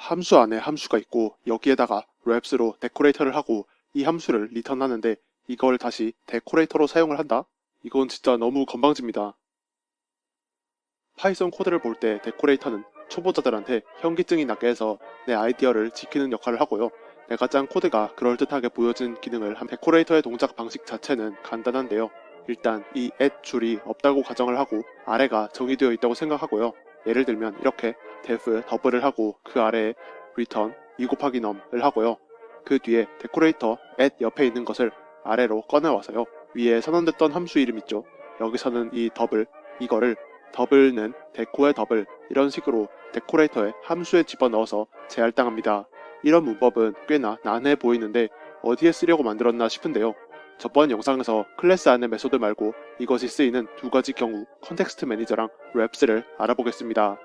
함수 안에 함수가 있고 여기에다가 랩스로 데코레이터를 하고 이 함수를 리턴하는데 이걸 다시 데코레이터로 사용을 한다? 이건 진짜 너무 건방집니다. 파이썬 코드를 볼 때 데코레이터는 초보자들한테 현기증이 나게 해서 내 아이디어를 지키는 역할을 하고요. 내가 짠 코드가 그럴듯하게 보여진 기능을 한 데코레이터의 동작 방식 자체는 간단한데요. 일단 이 at 줄이 없다고 가정을 하고 아래가 정의되어 있다고 생각하고요. 예를 들면 이렇게 def 더블을 하고 그 아래에 return 2 곱하기 num을 하고요. 그 뒤에 데코레이터 at 옆에 있는 것을 아래로 꺼내와서요. 위에 선언됐던 함수 이름 있죠. 여기서는 이 더블, 이거를 더블는 데코의 더블 이런 식으로 데코레이터에 함수에 집어넣어서 재할당합니다. 이런 문법은 꽤나 난해 보이는데 어디에 쓰려고 만들었나 싶은데요. 저번 영상에서 클래스 안의 메소드 말고 이것이 쓰이는 두 가지 경우 컨텍스트 매니저랑 랩스를 알아보겠습니다.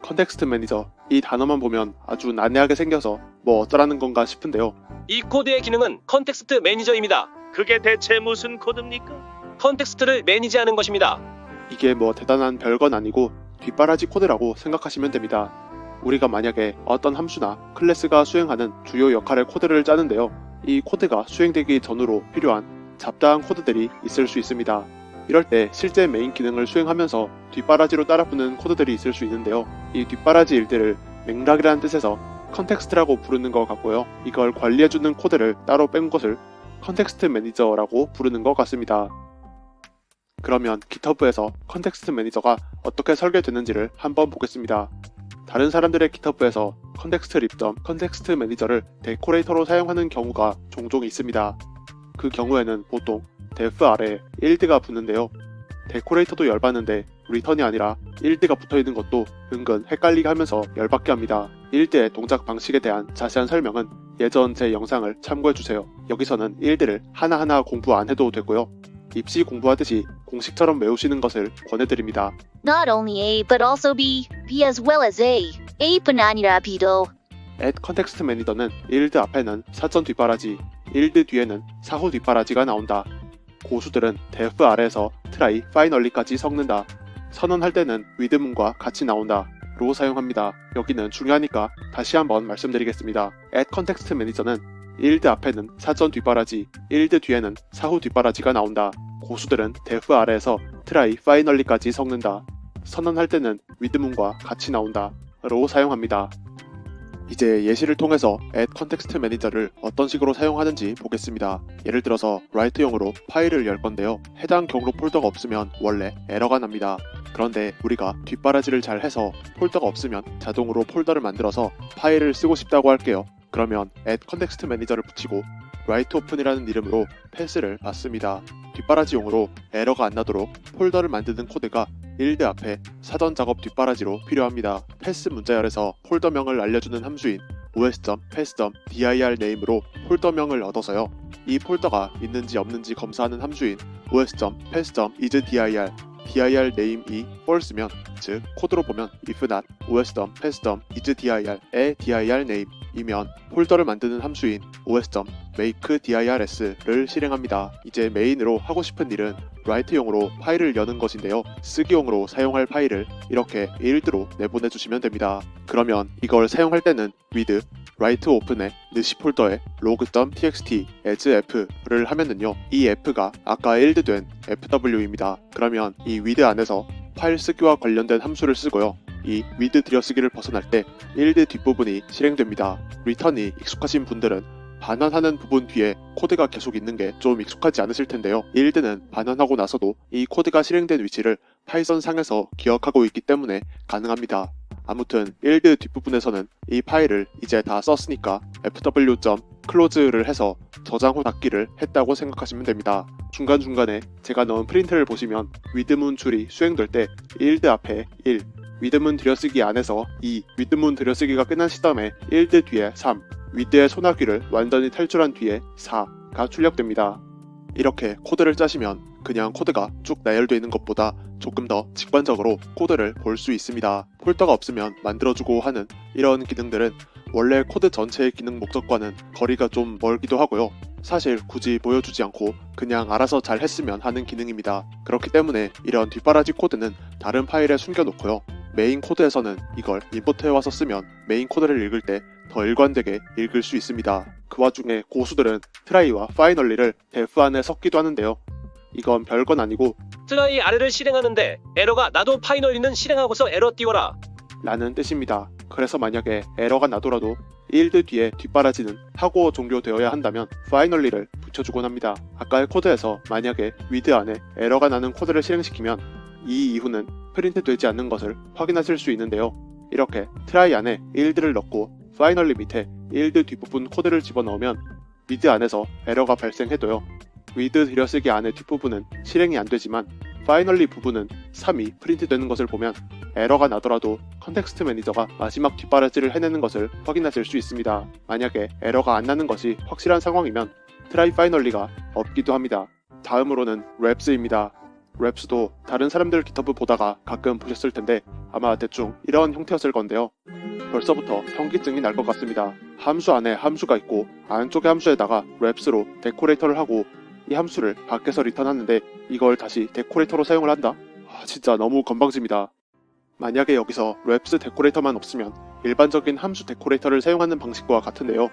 컨텍스트 매니저, 이 단어만 보면 아주 난해하게 생겨서 뭐 어쩌라는 건가 싶은데요. 이 코드의 기능은 컨텍스트 매니저입니다. 그게 대체 무슨 코드입니까? 컨텍스트를 매니지하는 것입니다. 이게 뭐 대단한 별건 아니고 뒷바라지 코드라고 생각하시면 됩니다. 우리가 만약에 어떤 함수나 클래스가 수행하는 주요 역할의 코드를 짜는데요. 이 코드가 수행되기 전후로 필요한 잡다한 코드들이 있을 수 있습니다. 이럴 때 실제 메인 기능을 수행하면서 뒷바라지로 따라붙는 코드들이 있을 수 있는데요. 이 뒷바라지 일들을 맥락이라는 뜻에서 컨텍스트라고 부르는 것 같고요. 이걸 관리해주는 코드를 따로 뺀 것을 컨텍스트 매니저라고 부르는 것 같습니다. 그러면 GitHub에서 컨텍스트 매니저가 어떻게 설계되는지를 한번 보겠습니다. 다른 사람들의 GitHub에서 컨텍스트 립덤 컨텍스트 매니저를 데코레이터로 사용하는 경우가 종종 있습니다. 그 경우에는 보통 def 아래에 일드가 붙는데요. 데코레이터도 열받는데 리턴이 아니라 일드가 붙어있는 것도 은근 헷갈리게 하면서 열받게 합니다. 일드의 동작 방식에 대한 자세한 설명은 예전 제 영상을 참고해주세요. 여기서는 일드를 하나하나 공부 안 해도 되고요. 입시 공부하듯이 공식처럼 외우시는 것을 권해드립니다. Not only A but also B as well as A. A뿐 아니라 B도. at 컨텍스트 매니저는 일드 앞에는 사전 뒷바라지, 일드 뒤에는 사후 뒷바라지가 나온다. 고수들은 def 아래에서 try, finally까지 섞는다. 선언할 때는 with문과 같이 나온다. 로 사용합니다. 여기는 중요하니까 다시 한번 말씀드리겠습니다. at 컨텍스트 매니저는 일드 앞에는 사전 뒷바라지, 일드 뒤에는 사후 뒷바라지가 나온다. 고수들은 def 아래에서 try, finally까지 섞는다. 선언할 때는 with문과 같이 나온다. 로 사용합니다. 이제 예시를 통해서 at 컨텍스트 매니저를 어떤 식으로 사용하는지 보겠습니다. 예를 들어서 write용으로 파일을 열 건데요. 해당 경로 폴더가 없으면 원래 에러가 납니다. 그런데 우리가 뒷바라지를 잘 해서 폴더가 없으면 자동으로 폴더를 만들어서 파일을 쓰고 싶다고 할게요. 그러면 at 컨텍스트 매니저를 붙이고 writeOpen이라는 이름으로 패스를 받습니다. 뒷바라지용으로 에러가 안 나도록 폴더를 만드는 코드가 일드 앞에 사전 작업 뒷바라지로 필요합니다. 패스 문자열에서 폴더명을 알려주는 함수인 os.pass.dir name으로 폴더명을 얻어서요. 이 폴더가 있는지 없는지 검사하는 함수인 os.pass.isdir dir name이 false면, 즉 코드로 보면 if not os.pass.isdir의 dir name 이면 폴더를 만드는 함수인 os.makeDirs를 실행합니다. 이제 메인으로 하고 싶은 일은 write용으로 파일을 여는 것인데요. 쓰기용으로 사용할 파일을 이렇게 일드로 내보내주시면 됩니다. 그러면 이걸 사용할 때는 with writeOpen의 느시 폴더에 log.txt as f를 하면은요. 이 f가 아까 일드된 fw입니다. 그러면 이 with 안에서 파일 쓰기와 관련된 함수를 쓰고요. 이 with 들여쓰기를 벗어날 때 일드 뒷부분이 실행됩니다. return이 익숙하신 분들은 반환하는 부분 뒤에 코드가 계속 있는 게 좀 익숙하지 않으실 텐데요. 일드는 반환하고 나서도 이 코드가 실행된 위치를 파이썬 상에서 기억하고 있기 때문에 가능합니다. 아무튼 일드 뒷부분에서는 이 파일을 이제 다 썼으니까 fw.close를 해서 저장 후 닫기를 했다고 생각하시면 됩니다. 중간중간에 제가 넣은 프린트를 보시면 with문 줄이 수행될 때 일드 앞에 1, with문 들여쓰기 안에서 2, with문 들여쓰기가 끝난 시점에 일드 뒤에 3, with의 소나기를 완전히 탈출한 뒤에 4가 출력됩니다. 이렇게 코드를 짜시면 그냥 코드가 쭉 나열되어 있는 것보다 조금 더 직관적으로 코드를 볼 수 있습니다. 폴더가 없으면 만들어주고 하는 이런 기능들은 원래 코드 전체의 기능 목적과는 거리가 좀 멀기도 하고요. 사실 굳이 보여주지 않고 그냥 알아서 잘 했으면 하는 기능입니다. 그렇기 때문에 이런 뒷바라지 코드는 다른 파일에 숨겨놓고요. 메인 코드에서는 이걸 임포트해와서 쓰면 메인 코드를 읽을 때 더 일관되게 읽을 수 있습니다. 그 와중에 고수들은 트라이와 파이널리를 def 안에 섞기도 하는데요. 이건 별건 아니고 트라이 아래를 실행하는데 에러가 나도 파이널리는 실행하고서 에러 띄워라. 라는 뜻입니다. 그래서 만약에 에러가 나더라도 일드 뒤에 뒷바라지는 하고 종료되어야 한다면 파이널리를 붙여주곤 합니다. 아까의 코드에서 만약에 위드 안에 에러가 나는 코드를 실행시키면 이 이후는 프린트 되지 않는 것을 확인하실 수 있는데요. 이렇게 트라이 안에 일드를 넣고 파이널리 밑에 일드 뒷부분 코드를 집어넣으면 위드 안에서 에러가 발생해도요. 위드 들여쓰기 안의 뒷부분은 실행이 안되지만 파이널리 부분은 3이 프린트 되는 것을 보면 에러가 나더라도 컨텍스트 매니저가 마지막 뒷바라지를 해내는 것을 확인하실 수 있습니다. 만약에 에러가 안 나는 것이 확실한 상황이면 트라이 파이널리가 없기도 합니다. 다음으로는 랩스입니다. 랩스도 다른 사람들 GitHub 보다가 가끔 보셨을 텐데 아마 대충 이런 형태였을 건데요. 벌써부터 현기증이 날 것 같습니다. 함수 안에 함수가 있고 안쪽의 함수에다가 랩스로 데코레이터를 하고 이 함수를 밖에서 리턴하는데 이걸 다시 데코레이터로 사용을 한다? 진짜 너무 건방집니다. 만약에 여기서 랩스 데코레이터만 없으면 일반적인 함수 데코레이터를 사용하는 방식과 같은데요.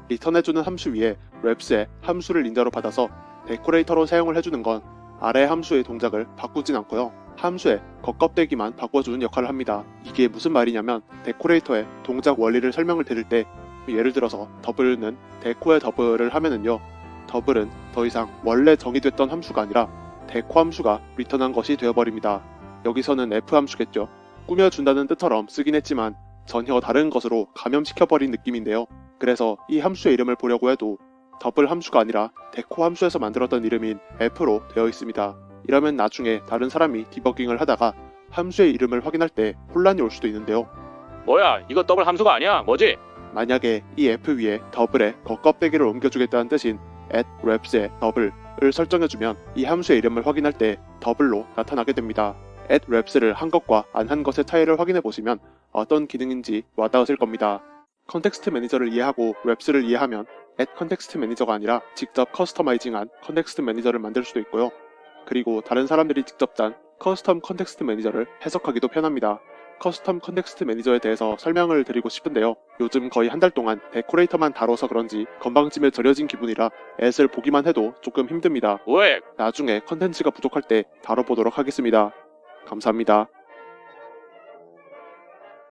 리턴해주는 함수 위에 랩스에 함수를 인자로 받아서 데코레이터로 사용을 해주는 건 아래 함수의 동작을 바꾸진 않고요. 함수의 겉껍데기만 바꿔주는 역할을 합니다. 이게 무슨 말이냐면 데코레이터의 동작 원리를 설명을 드릴 때 예를 들어서 더블은 데코의 더블을 하면은요. 더블은 더 이상 원래 정의됐던 함수가 아니라 데코 함수가 리턴한 것이 되어버립니다. 여기서는 f 함수겠죠. 꾸며준다는 뜻처럼 쓰긴 했지만 전혀 다른 것으로 감염시켜버린 느낌인데요. 그래서 이 함수의 이름을 보려고 해도 더블 함수가 아니라 데코 함수에서 만들었던 이름인 f로 되어 있습니다. 이러면 나중에 다른 사람이 디버깅을 하다가 함수의 이름을 확인할 때 혼란이 올 수도 있는데요. 뭐야, 이거 더블 함수가 아니야? 뭐지? 만약에 이 f 위에 더블의 겉껍데기를 옮겨주겠다는 뜻인 @reps의 더블을 설정해주면 이 함수의 이름을 확인할 때 더블로 나타나게 됩니다. @reps를 한 것과 안 한 것의 차이를 확인해 보시면 어떤 기능인지 와닿으실 겁니다. 컨텍스트 매니저를 이해하고 랩스를 이해하면 컨텍스트 매니저가 아니라 직접 커스터마이징한 컨텍스트 매니저를 만들 수도 있고요. 그리고 다른 사람들이 직접 짠 커스텀 컨텍스트 매니저를 해석하기도 편합니다. 커스텀 컨텍스트 매니저에 대해서 설명을 드리고 싶은데요. 요즘 거의 한 달 동안 데코레이터만 다뤄서 그런지 건방짐에 절여진 기분이라 앳을 보기만 해도 조금 힘듭니다. 왜? 나중에 컨텐츠가 부족할 때 다뤄보도록 하겠습니다. 감사합니다.